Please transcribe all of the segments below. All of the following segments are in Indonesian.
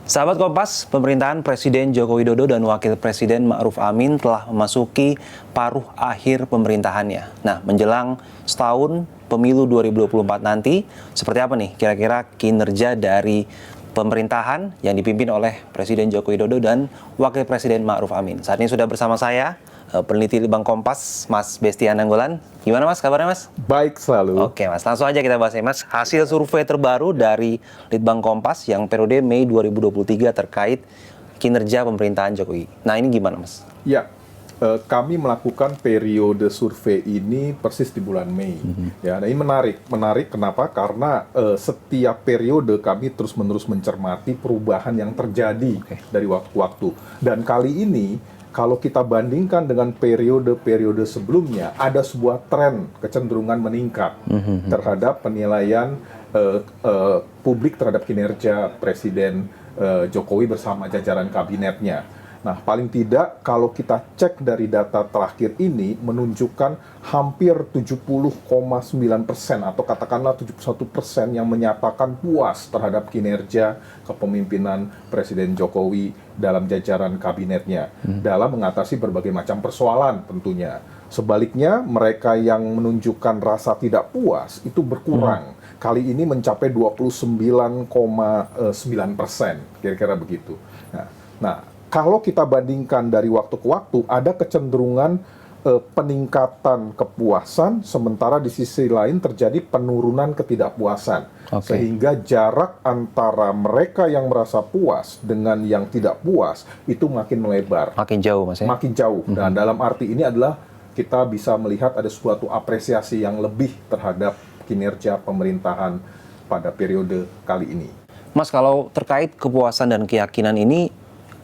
Sahabat Kompas, pemerintahan Presiden Joko Widodo dan Wakil Presiden Ma'ruf Amin telah memasuki paruh akhir pemerintahannya. Nah, menjelang setahun pemilu 2024 nanti, seperti apa nih kira-kira kinerja dari pemerintahan yang dipimpin oleh Presiden Joko Widodo dan Wakil Presiden Ma'ruf Amin. Saat ini sudah bersama saya, peneliti Litbang Kompas, Mas Bestian Nanggolan. Gimana Mas, kabarnya Mas? Baik selalu. Oke Mas, langsung aja kita bahas ya Mas. Hasil survei terbaru dari Litbang Kompas yang periode Mei 2023 terkait kinerja pemerintahan Jokowi. Nah ini gimana Mas? Ya, kami melakukan periode survei ini persis di bulan Mei. Ya, nah ini menarik kenapa? Karena setiap periode kami terus-menerus mencermati perubahan yang terjadi dari waktu ke waktu. Dan kali ini kalau kita bandingkan dengan periode-periode sebelumnya, ada sebuah tren kecenderungan meningkat terhadap penilaian publik terhadap kinerja Presiden Jokowi bersama jajaran kabinetnya. Nah, paling tidak kalau kita cek dari data terakhir ini menunjukkan hampir 70,9% atau katakanlah 71% yang menyatakan puas terhadap kinerja kepemimpinan Presiden Jokowi dalam jajaran kabinetnya dalam mengatasi berbagai macam persoalan tentunya. Sebaliknya, mereka yang menunjukkan rasa tidak puas itu berkurang. Kali ini mencapai 29,9%, kira-kira begitu. Nah, kalau kita bandingkan dari waktu ke waktu, ada kecenderungan peningkatan kepuasan, sementara di sisi lain terjadi penurunan ketidakpuasan. Sehingga jarak antara mereka yang merasa puas dengan yang tidak puas itu makin melebar. Makin jauh Mas ya? Makin jauh. Dan dalam arti ini adalah kita bisa melihat ada suatu apresiasi yang lebih terhadap kinerja pemerintahan pada periode kali ini. Mas, kalau terkait kepuasan dan keyakinan ini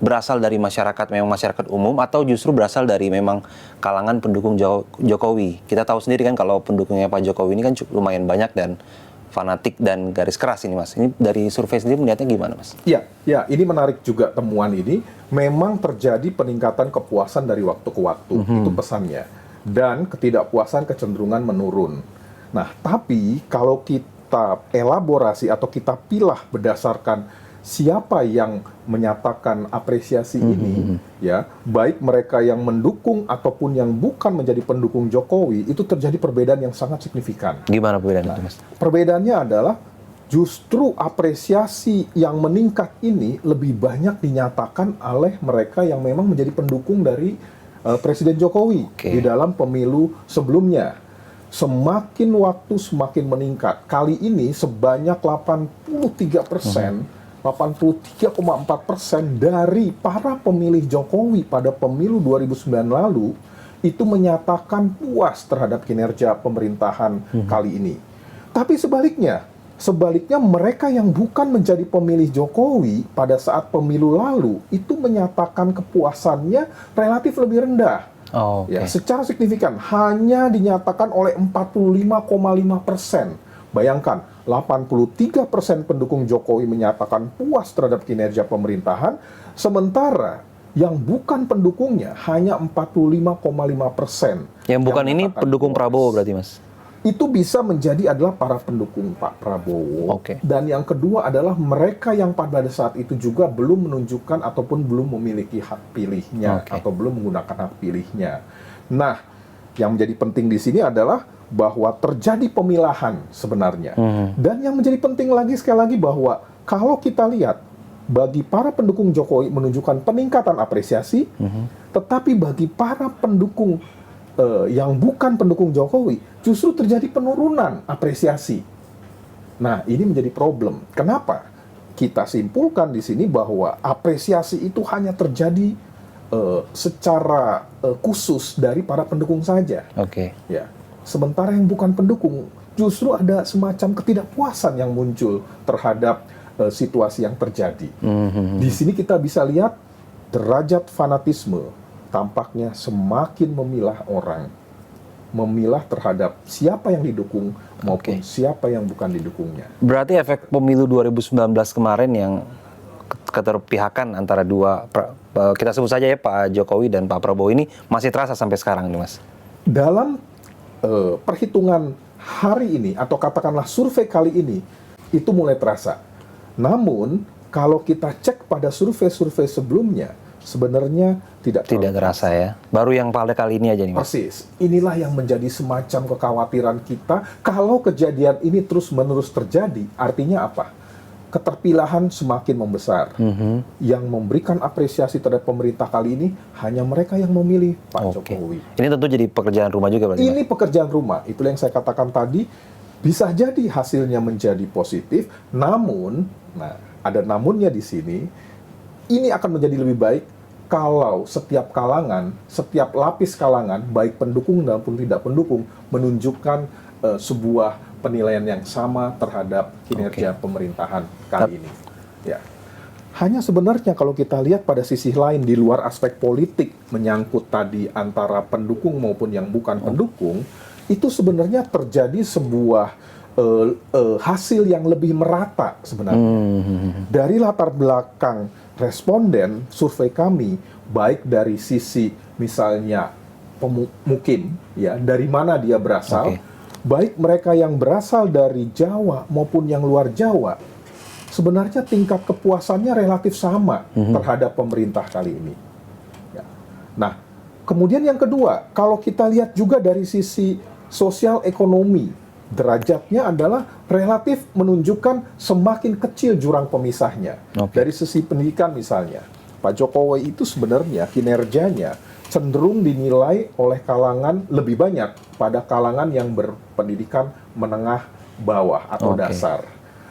berasal dari masyarakat, memang masyarakat umum, atau justru berasal dari memang kalangan pendukung Jokowi? Kita tahu sendiri kan kalau pendukungnya Pak Jokowi ini kan lumayan banyak dan fanatik dan garis keras ini Mas. Ini dari survei sendiri melihatnya gimana Mas? Ya, ini menarik juga temuan ini. Memang terjadi peningkatan kepuasan dari waktu ke waktu, itu pesannya. Dan ketidakpuasan kecenderungan menurun. Nah, tapi kalau kita elaborasi atau kita pilah berdasarkan siapa yang menyatakan apresiasi ini, ya, baik mereka yang mendukung ataupun yang bukan menjadi pendukung Jokowi, itu terjadi perbedaan yang sangat signifikan. Gimana perbedaan itu Mas? Perbedaannya adalah justru apresiasi yang meningkat ini lebih banyak dinyatakan oleh mereka yang memang menjadi pendukung dari Presiden Jokowi di dalam pemilu sebelumnya. Semakin waktu semakin meningkat. Kali ini sebanyak 83,4% dari para pemilih Jokowi pada pemilu 2009 lalu itu menyatakan puas terhadap kinerja pemerintahan kali ini. Tapi sebaliknya mereka yang bukan menjadi pemilih Jokowi pada saat pemilu lalu itu menyatakan kepuasannya relatif lebih rendah. Ya, secara signifikan hanya dinyatakan oleh 45,5%. Bayangkan, 83% pendukung Jokowi menyatakan puas terhadap kinerja pemerintahan, sementara yang bukan pendukungnya hanya 45,5%. Yang bukan ini pendukung Prabowo berarti Mas? Itu bisa menjadi adalah para pendukung Pak Prabowo. Dan yang kedua adalah mereka yang pada saat itu juga belum menunjukkan ataupun belum memiliki hak pilihnya atau belum menggunakan hak pilihnya. Nah, yang menjadi penting di sini adalah bahwa terjadi pemilahan sebenarnya. Dan yang menjadi penting lagi sekali lagi bahwa kalau kita lihat bagi para pendukung Jokowi menunjukkan peningkatan apresiasi, tetapi bagi para pendukung yang bukan pendukung Jokowi justru terjadi penurunan apresiasi. Nah, ini menjadi problem. Kenapa? Kita simpulkan di sini bahwa apresiasi itu hanya terjadi secara khusus dari para pendukung saja. Ya. Sementara yang bukan pendukung justru ada semacam ketidakpuasan yang muncul terhadap situasi yang terjadi. Di sini kita bisa lihat derajat fanatisme tampaknya semakin memilah orang, memilah terhadap siapa yang didukung maupun siapa yang bukan didukungnya. Berarti efek pemilu 2019 kemarin yang keterpihakan antara dua, kita sebut saja ya Pak Jokowi dan Pak Prabowo ini masih terasa sampai sekarang nih Mas? Dalam perhitungan hari ini atau katakanlah survei kali ini itu mulai terasa. Namun kalau kita cek pada survei-survei sebelumnya, sebenarnya tidak terasa ya. Baru yang pada kali ini aja nih, Mas. Persis. Inilah yang menjadi semacam kekhawatiran kita. Kalau kejadian ini terus-menerus terjadi, artinya apa? Keterpilahan semakin membesar. Yang memberikan apresiasi terhadap pemerintah kali ini hanya mereka yang memilih Pak Jokowi. Ini tentu jadi pekerjaan rumah juga berarti, Ini pekerjaan rumah. Itulah yang saya katakan tadi. Bisa jadi hasilnya menjadi positif, namun, ada namunnya di sini, ini akan menjadi lebih baik kalau setiap kalangan, setiap lapis kalangan, baik pendukung maupun tidak pendukung, menunjukkan sebuah penilaian yang sama terhadap kinerja pemerintahan kali ini. Ya. Hanya sebenarnya kalau kita lihat pada sisi lain di luar aspek politik menyangkut tadi antara pendukung maupun yang bukan pendukung, itu sebenarnya terjadi sebuah hasil yang lebih merata sebenarnya. Dari latar belakang responden survei kami, baik dari sisi misalnya pemukim, ya dari mana dia berasal, baik mereka yang berasal dari Jawa maupun yang luar Jawa, sebenarnya tingkat kepuasannya relatif sama terhadap pemerintah kali ini. Ya. Nah, kemudian yang kedua, kalau kita lihat juga dari sisi sosial ekonomi, derajatnya adalah relatif menunjukkan semakin kecil jurang pemisahnya. Dari sisi pendidikan misalnya, Pak Jokowi itu sebenarnya kinerjanya cenderung dinilai oleh kalangan lebih banyak pada kalangan yang berpendidikan menengah bawah atau dasar.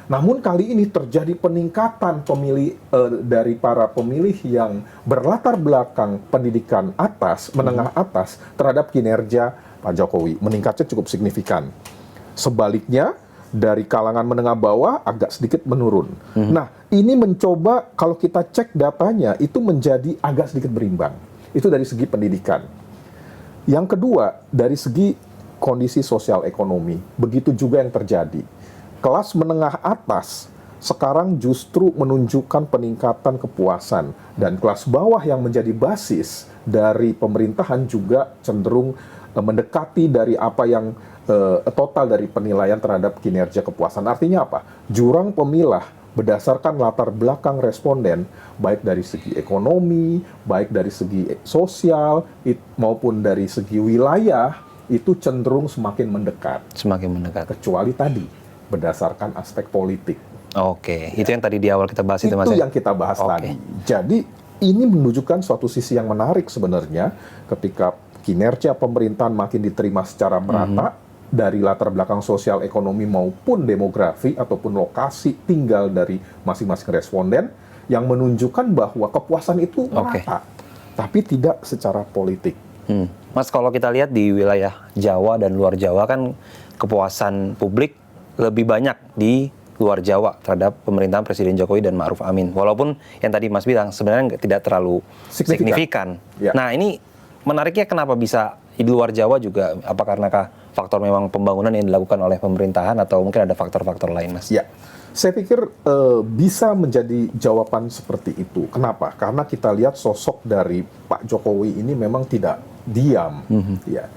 Namun kali ini terjadi peningkatan pemilih dari para pemilih yang berlatar belakang pendidikan atas, menengah atas terhadap kinerja Pak Jokowi. Meningkatnya cukup signifikan. Sebaliknya, dari kalangan menengah bawah agak sedikit menurun. Nah, ini mencoba kalau kita cek datanya itu menjadi agak sedikit berimbang. Itu dari segi pendidikan. Yang kedua, dari segi kondisi sosial ekonomi. Begitu juga yang terjadi. Kelas menengah atas sekarang justru menunjukkan peningkatan kepuasan. Dan kelas bawah yang menjadi basis dari pemerintahan juga cenderung mendekati dari apa yang total dari penilaian terhadap kinerja kepuasan. Artinya apa? Jurang pemilah berdasarkan latar belakang responden, baik dari segi ekonomi, baik dari segi sosial, maupun dari segi wilayah, itu cenderung semakin mendekat. Semakin mendekat. Kecuali tadi, berdasarkan aspek politik. Itu yang tadi di awal kita bahas itu, Mas. Itu yang kita bahas tadi. Jadi, ini menunjukkan suatu sisi yang menarik sebenarnya, ketika kinerja pemerintahan makin diterima secara merata, dari latar belakang sosial ekonomi maupun demografi ataupun lokasi tinggal dari masing-masing responden, yang menunjukkan bahwa kepuasan itu merata, tapi tidak secara politik. Mas, kalau kita lihat di wilayah Jawa dan luar Jawa kan kepuasan publik lebih banyak di luar Jawa terhadap pemerintahan Presiden Jokowi dan Ma'ruf Amin. Walaupun yang tadi Mas bilang sebenarnya tidak terlalu signifikan. Ya. Nah, ini menariknya kenapa bisa di luar Jawa juga? Apa karenakah faktor memang pembangunan yang dilakukan oleh pemerintahan atau mungkin ada faktor-faktor lain, Mas? Ya, saya pikir bisa menjadi jawaban seperti itu. Kenapa? Karena kita lihat sosok dari Pak Jokowi ini memang tidak diam. Ya,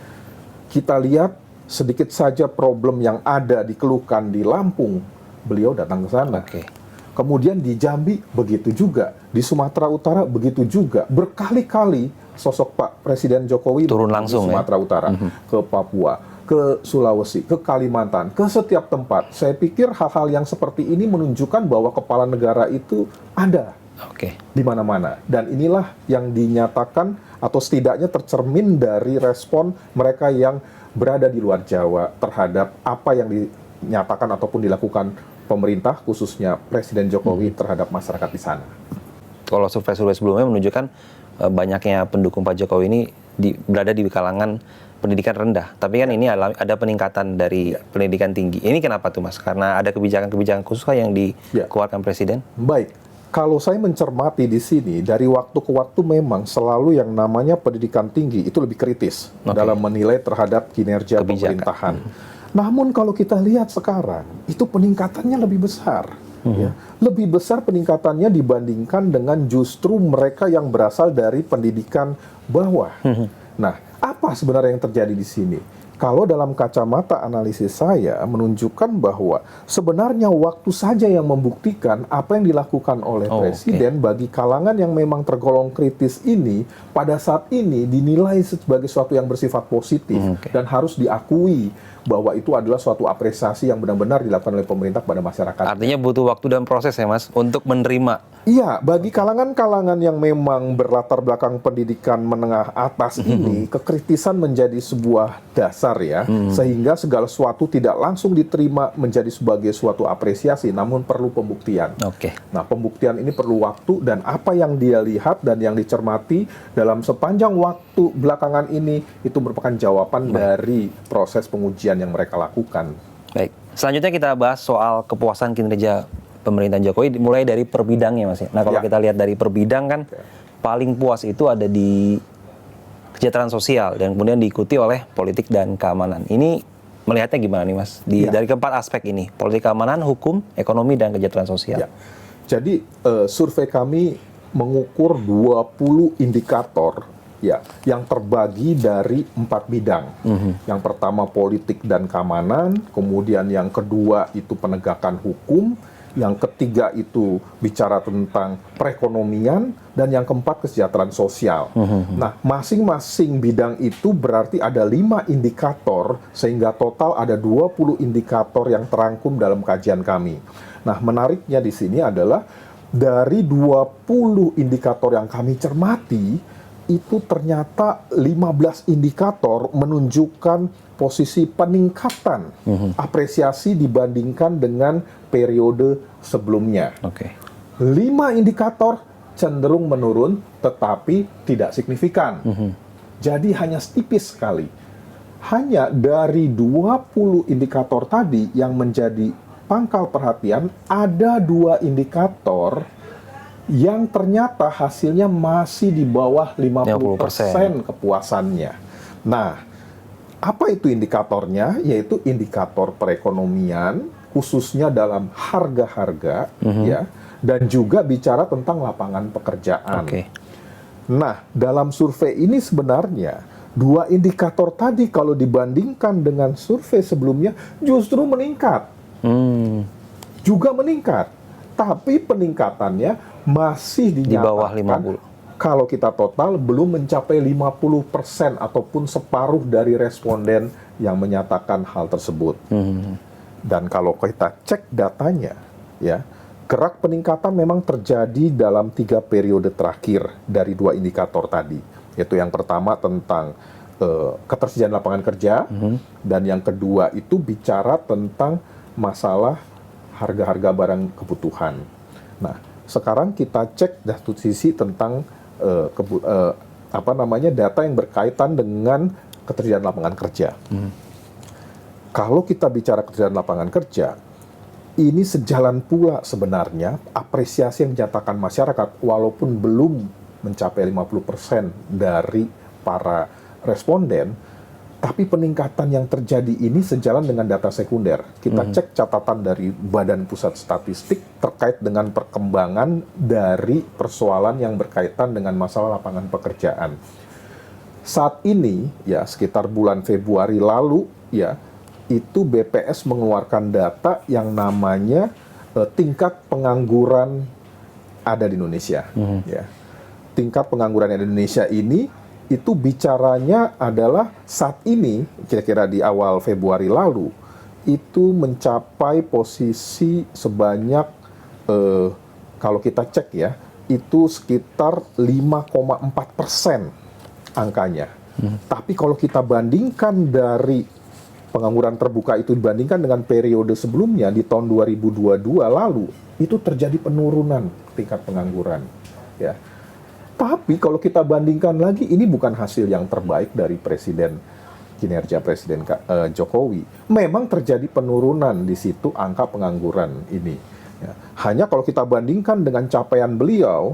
kita lihat sedikit saja problem yang ada dikeluhkan di Lampung, beliau datang ke sana. Kemudian di Jambi begitu juga, di Sumatera Utara begitu juga. Berkali-kali sosok Pak Presiden Jokowi turun langsung ke Sumatera Utara, ke Papua, ke Sulawesi, ke Kalimantan, ke setiap tempat. Saya pikir hal-hal yang seperti ini menunjukkan bahwa kepala negara itu ada di mana-mana. Dan inilah yang dinyatakan atau setidaknya tercermin dari respon mereka yang berada di luar Jawa terhadap apa yang dinyatakan ataupun dilakukan pemerintah, khususnya Presiden Jokowi terhadap masyarakat di sana. Kalau survei-survei sebelumnya menunjukkan banyaknya pendukung Pak Jokowi ini berada di kalangan pendidikan rendah. Tapi kan ini ada peningkatan dari pendidikan tinggi. Ini kenapa tuh, Mas? Karena ada kebijakan-kebijakan khusus yang dikeluarkan Presiden? Baik. Kalau saya mencermati di sini, dari waktu ke waktu memang selalu yang namanya pendidikan tinggi itu lebih kritis dalam menilai terhadap kinerja pemerintahan. Namun kalau kita lihat sekarang, itu peningkatannya lebih besar. Ya. Lebih besar peningkatannya dibandingkan dengan justru mereka yang berasal dari pendidikan bawah. Nah, apa sebenarnya yang terjadi di sini? Kalau dalam kacamata analisis saya menunjukkan bahwa sebenarnya waktu saja yang membuktikan apa yang dilakukan oleh presiden bagi kalangan yang memang tergolong kritis ini pada saat ini dinilai sebagai sesuatu yang bersifat positif dan harus diakui bahwa itu adalah suatu apresiasi yang benar-benar dilakukan oleh pemerintah kepada masyarakat. Artinya butuh waktu dan proses ya Mas untuk menerima. Iya, bagi kalangan-kalangan yang memang berlatar belakang pendidikan menengah atas ini, kekritisan menjadi sebuah dasar ya, sehingga segala sesuatu tidak langsung diterima menjadi sebagai suatu apresiasi, namun perlu pembuktian. Nah, pembuktian ini perlu waktu, dan apa yang dia lihat dan yang dicermati dalam sepanjang waktu belakangan ini, itu merupakan jawaban dari proses pengujian yang mereka lakukan. Baik, selanjutnya kita bahas soal kepuasan kinerja pemerintahan Jokowi mulai dari per bidangnya Mas ya. Nah kalau kita lihat dari per bidang kan paling puas itu ada di kesejahteraan sosial dan kemudian diikuti oleh politik dan keamanan. Ini melihatnya gimana nih Mas? Dari keempat aspek ini, politik keamanan, hukum, ekonomi, dan kesejahteraan sosial. Jadi survei kami mengukur 20 indikator ya yang terbagi dari 4 bidang. Yang pertama politik dan keamanan, kemudian yang kedua itu penegakan hukum, yang ketiga itu bicara tentang perekonomian, dan yang keempat kesejahteraan sosial. Nah, masing-masing bidang itu berarti ada 5 indikator, sehingga total ada 20 indikator yang terangkum dalam kajian kami. Nah, menariknya di sini adalah dari 20 indikator yang kami cermati, itu ternyata 15 indikator menunjukkan posisi peningkatan apresiasi dibandingkan dengan periode sebelumnya. 5 indikator cenderung menurun tetapi tidak signifikan. Jadi hanya tipis sekali. Hanya dari 20 indikator tadi yang menjadi pangkal perhatian, ada 2 indikator yang ternyata hasilnya masih di bawah 50% kepuasannya. Nah, apa itu indikatornya? Yaitu indikator perekonomian, khususnya dalam harga-harga, ya, dan juga bicara tentang lapangan pekerjaan. Nah, dalam survei ini sebenarnya 2 indikator tadi kalau dibandingkan dengan survei sebelumnya justru meningkat. Juga meningkat. Tapi peningkatannya masih dinyatakan, di bawah 50. Kalau kita total belum mencapai 50% ataupun separuh dari responden yang menyatakan hal tersebut. Dan kalau kita cek datanya, ya, gerak peningkatan memang terjadi dalam 3 periode terakhir dari 2 indikator tadi. Yaitu yang pertama tentang ketersediaan lapangan kerja, dan yang kedua itu bicara tentang masalah harga-harga barang kebutuhan. Nah, sekarang kita cek dari sisi tentang data yang berkaitan dengan ketersediaan lapangan kerja. Kalau kita bicara ketersediaan lapangan kerja, ini sejalan pula sebenarnya apresiasi yang dinyatakan masyarakat walaupun belum mencapai 50% dari para responden, tapi peningkatan yang terjadi ini sejalan dengan data sekunder. Kita cek catatan dari Badan Pusat Statistik terkait dengan perkembangan dari persoalan yang berkaitan dengan masalah lapangan pekerjaan. Saat ini, ya sekitar bulan Februari lalu, ya itu BPS mengeluarkan data yang namanya tingkat pengangguran ada di Indonesia. Ya. Tingkat pengangguran di Indonesia ini itu bicaranya adalah saat ini, kira-kira di awal Februari lalu, itu mencapai posisi sebanyak, kalau kita cek ya, itu sekitar 5,4% angkanya. Tapi kalau kita bandingkan dari pengangguran terbuka itu dibandingkan dengan periode sebelumnya di tahun 2022 lalu, itu terjadi penurunan tingkat pengangguran. Ya. Tapi kalau kita bandingkan lagi, ini bukan hasil yang terbaik dari kinerja Presiden Jokowi. Memang terjadi penurunan di situ angka pengangguran ini. Ya. Hanya kalau kita bandingkan dengan capaian beliau,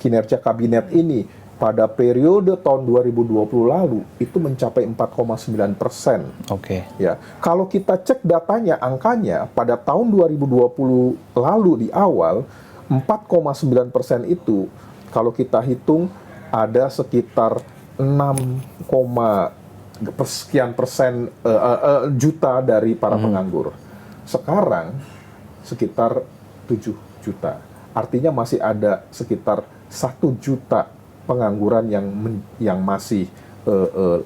kinerja kabinet ini pada periode tahun 2020 lalu itu mencapai 4,9%. Ya. Kalau kita cek datanya, angkanya pada tahun 2020 lalu di awal 4,9% itu, kalau kita hitung ada sekitar 6,5 sekian persen juta dari para penganggur. Sekarang sekitar 7 juta. Artinya masih ada sekitar 1 juta pengangguran yang masih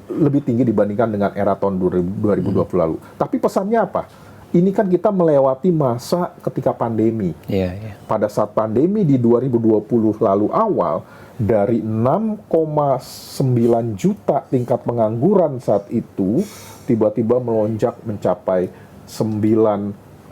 lebih tinggi dibandingkan dengan era tahun 2020 lalu. Tapi pesannya apa? Ini kan kita melewati masa ketika pandemi. Pada saat pandemi di 2020 lalu awal, dari 6,9 juta tingkat pengangguran saat itu, tiba-tiba melonjak mencapai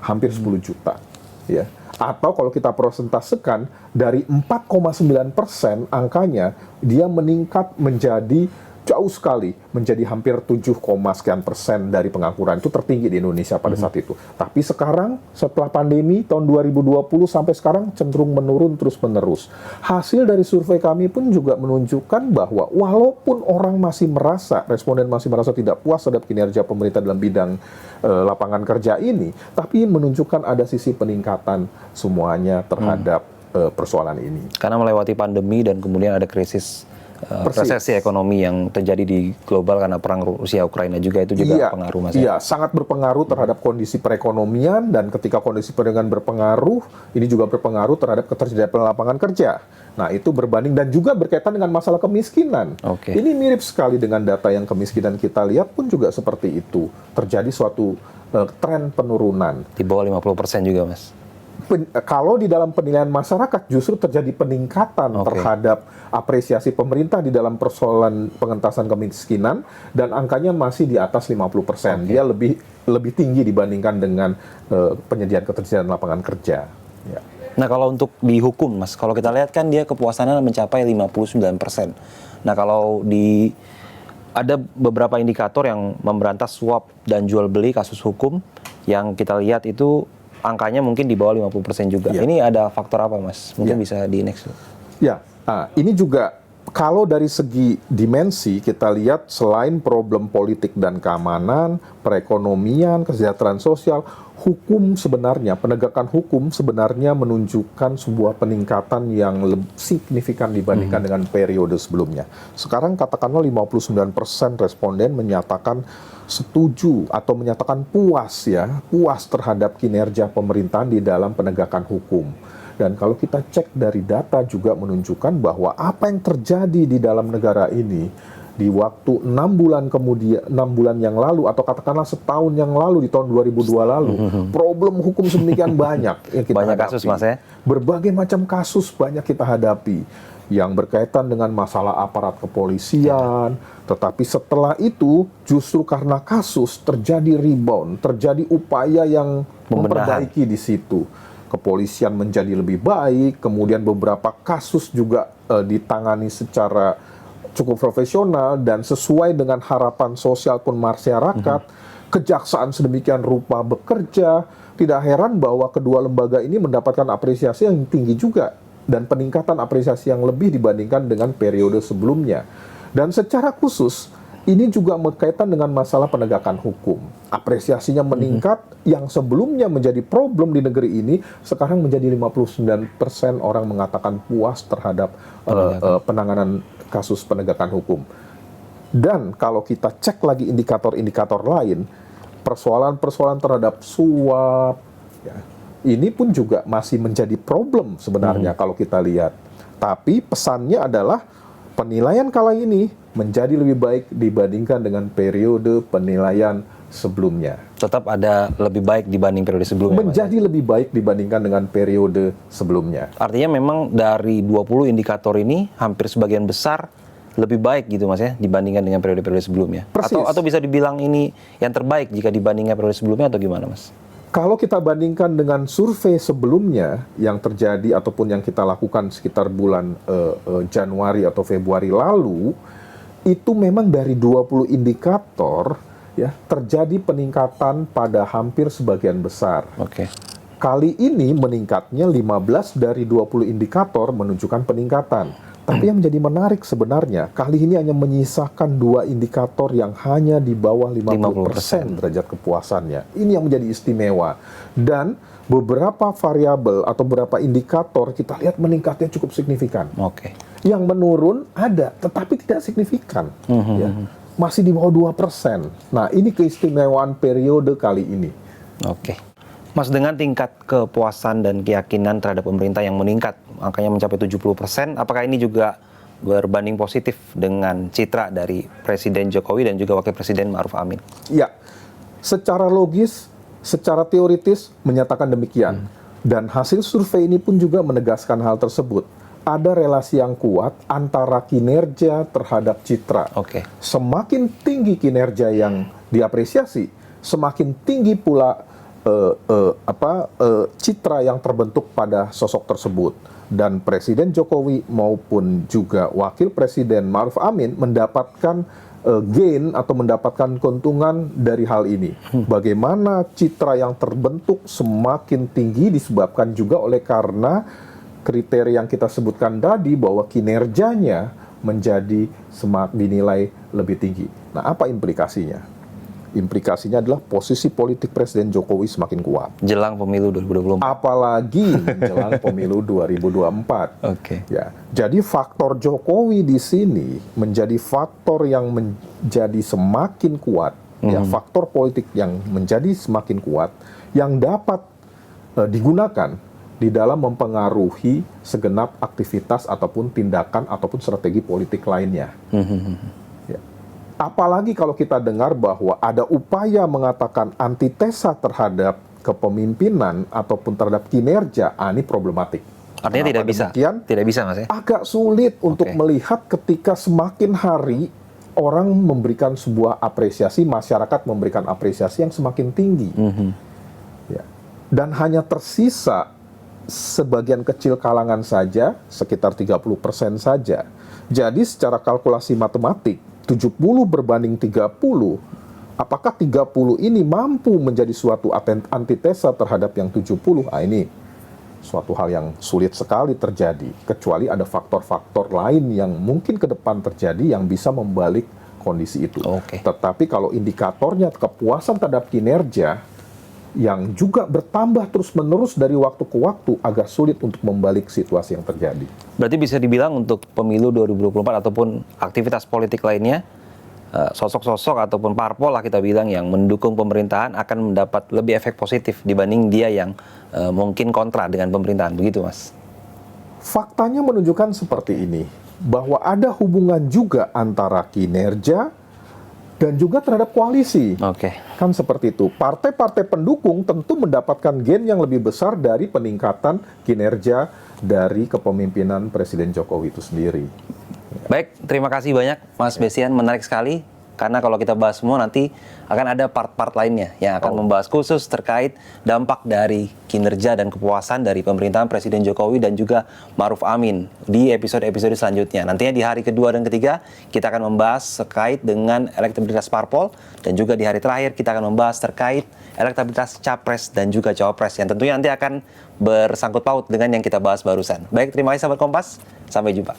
hampir 10 juta. Ya. Atau kalau kita persentasekan, dari 4,9% angkanya, dia meningkat menjadi jauh sekali, menjadi hampir 7, sekian% dari pengangguran. Itu tertinggi di Indonesia pada saat itu. Tapi sekarang, setelah pandemi tahun 2020 sampai sekarang cenderung menurun terus-menerus. Hasil dari survei kami pun juga menunjukkan bahwa walaupun orang masih merasa, responden masih merasa tidak puas terhadap kinerja pemerintah dalam bidang lapangan kerja ini, tapi menunjukkan ada sisi peningkatan semuanya terhadap persoalan ini. Karena melewati pandemi dan kemudian ada krisis resesi ekonomi yang terjadi di global karena perang Rusia Ukraina juga, itu juga pengaruh, Mas. Iya, sangat berpengaruh terhadap kondisi perekonomian, dan ketika kondisi perekonomian berpengaruh, ini juga berpengaruh terhadap ketersediaan lapangan kerja. Nah, itu berbanding dan juga berkaitan dengan masalah kemiskinan. Ini mirip sekali dengan data yang kemiskinan kita lihat pun juga seperti itu. Terjadi suatu tren penurunan. Di bawah 50% juga, Mas. Kalau di dalam penilaian masyarakat justru terjadi peningkatan terhadap apresiasi pemerintah di dalam persoalan pengentasan kemiskinan, dan angkanya masih di atas 50%. Dia lebih tinggi dibandingkan dengan penyediaan ketersediaan lapangan kerja. Ya. Nah, kalau untuk dihukum, Mas, kalau kita lihat kan dia kepuasannya mencapai 59%. Nah, kalau ada beberapa indikator yang memberantas suap dan jual beli kasus hukum yang kita lihat itu angkanya mungkin di bawah 50% juga. Ini ada faktor apa, Mas? Mungkin bisa di next. Ini juga kalau dari segi dimensi kita lihat, selain problem politik dan keamanan, perekonomian, kesejahteraan sosial, hukum sebenarnya, penegakan hukum sebenarnya menunjukkan sebuah peningkatan yang signifikan dibandingkan dengan periode sebelumnya. Sekarang katakanlah 59% responden menyatakan setuju atau menyatakan puas terhadap kinerja pemerintahan di dalam penegakan hukum. Dan kalau kita cek dari data juga menunjukkan bahwa apa yang terjadi di dalam negara ini di waktu 6 bulan yang lalu, atau katakanlah setahun yang lalu, di tahun 2002 lalu, problem hukum sedemikian banyak yang kita hadapi. Kasus, Mas, ya? Berbagai macam kasus banyak kita hadapi yang berkaitan dengan masalah aparat kepolisian. Tetapi setelah itu justru karena kasus terjadi rebound, terjadi upaya yang memperbaiki di situ. Kepolisian menjadi lebih baik, kemudian beberapa kasus juga ditangani secara cukup profesional dan sesuai dengan harapan sosial pun masyarakat. Kejaksaan sedemikian rupa bekerja. Tidak heran bahwa kedua lembaga ini mendapatkan apresiasi yang tinggi juga, dan peningkatan apresiasi yang lebih dibandingkan dengan periode sebelumnya. Dan secara khusus ini juga berkaitan dengan masalah penegakan hukum. Apresiasinya meningkat, yang sebelumnya menjadi problem di negeri ini, sekarang menjadi 59% orang mengatakan puas terhadap penanganan kasus penegakan hukum. Dan kalau kita cek lagi indikator-indikator lain, persoalan-persoalan terhadap suap, ini pun juga masih menjadi problem sebenarnya kalau kita lihat. Tapi pesannya adalah penilaian kali ini menjadi lebih baik dibandingkan dengan periode penilaian sebelumnya. Tetap ada lebih baik dibanding periode sebelumnya. Menjadi lebih baik dibandingkan dengan periode sebelumnya. Artinya memang dari 20 indikator ini hampir sebagian besar lebih baik gitu, Mas, ya, dibandingkan dengan periode-periode sebelumnya. Persis. Atau bisa dibilang ini yang terbaik jika dibandingkan periode sebelumnya, atau gimana, Mas? Kalau kita bandingkan dengan survei sebelumnya yang terjadi ataupun yang kita lakukan sekitar bulan Januari atau Februari lalu, itu memang dari 20 indikator terjadi peningkatan pada hampir sebagian besar. Kali ini meningkatnya 15 dari 20 indikator menunjukkan peningkatan. Tapi yang menjadi menarik sebenarnya, kali ini hanya menyisakan 2 indikator yang hanya di bawah 50% derajat kepuasannya. Ini yang menjadi istimewa. Dan beberapa variabel atau beberapa indikator kita lihat meningkatnya cukup signifikan. Yang menurun ada, tetapi tidak signifikan. masih di bawah 2%. Nah, ini keistimewaan periode kali ini. Oke. Mas, dengan tingkat kepuasan dan keyakinan terhadap pemerintah yang meningkat, angkanya mencapai 70%, apakah ini juga berbanding positif dengan citra dari Presiden Jokowi dan juga Wakil Presiden Ma'ruf Amin? Ya, secara logis, secara teoritis menyatakan demikian. Dan hasil survei ini pun juga menegaskan hal tersebut. Ada relasi yang kuat antara kinerja terhadap citra. Oke. Semakin tinggi kinerja yang diapresiasi, semakin tinggi pula citra yang terbentuk pada sosok tersebut. Dan Presiden Jokowi maupun juga Wakil Presiden Ma'ruf Amin mendapatkan gain atau mendapatkan keuntungan dari hal ini. Bagaimana citra yang terbentuk semakin tinggi disebabkan juga oleh karena kriteria yang kita sebutkan tadi bahwa kinerjanya menjadi dinilai lebih tinggi. Nah, apa implikasinya? Implikasinya adalah posisi politik Presiden Jokowi semakin kuat. Jelang pemilu 2024. Apalagi menjelang pemilu 2024. Oke. Ya, jadi faktor Jokowi di sini menjadi faktor yang menjadi semakin kuat. Ya, faktor politik yang menjadi semakin kuat yang dapat digunakan di dalam mempengaruhi segenap aktivitas ataupun tindakan ataupun strategi politik lainnya. Apalagi kalau kita dengar bahwa ada upaya mengatakan antitesa terhadap kepemimpinan ataupun terhadap kinerja, ini problematik. Artinya tidak bisa, tidak bisa, Mas, ya? Agak sulit untuk melihat ketika semakin hari orang memberikan sebuah apresiasi, masyarakat memberikan apresiasi yang semakin tinggi. Ya. Dan hanya tersisa sebagian kecil kalangan saja, sekitar 30% saja. Jadi secara kalkulasi matematik, 70 berbanding 30, apakah 30 ini mampu menjadi suatu antitesa terhadap yang 70? Ini suatu hal yang sulit sekali terjadi, kecuali ada faktor-faktor lain yang mungkin ke depan terjadi yang bisa membalik kondisi itu. Tetapi kalau indikatornya kepuasan terhadap kinerja yang juga bertambah terus-menerus dari waktu ke waktu, agak sulit untuk membalik situasi yang terjadi. Berarti bisa dibilang untuk pemilu 2024 ataupun aktivitas politik lainnya, sosok-sosok ataupun parpol lah kita bilang yang mendukung pemerintahan akan mendapat lebih efek positif dibanding dia yang mungkin kontra dengan pemerintahan, begitu, Mas? Faktanya menunjukkan seperti ini, bahwa ada hubungan juga antara kinerja dan juga terhadap koalisi. Kan seperti itu. Partai-partai pendukung tentu mendapatkan gain yang lebih besar dari peningkatan kinerja dari kepemimpinan Presiden Jokowi itu sendiri. Baik, terima kasih banyak Mas Besian, menarik sekali. Karena kalau kita bahas semua nanti akan ada part-part lainnya yang akan membahas khusus terkait dampak dari kinerja dan kepuasan dari pemerintahan Presiden Jokowi dan juga Ma'ruf Amin di episode-episode selanjutnya. Nantinya di hari kedua dan ketiga kita akan membahas terkait dengan elektabilitas parpol dan juga di hari terakhir kita akan membahas terkait elektabilitas capres dan juga cawapres yang tentunya nanti akan bersangkut paut dengan yang kita bahas barusan. Baik, terima kasih sahabat Kompas. Sampai jumpa.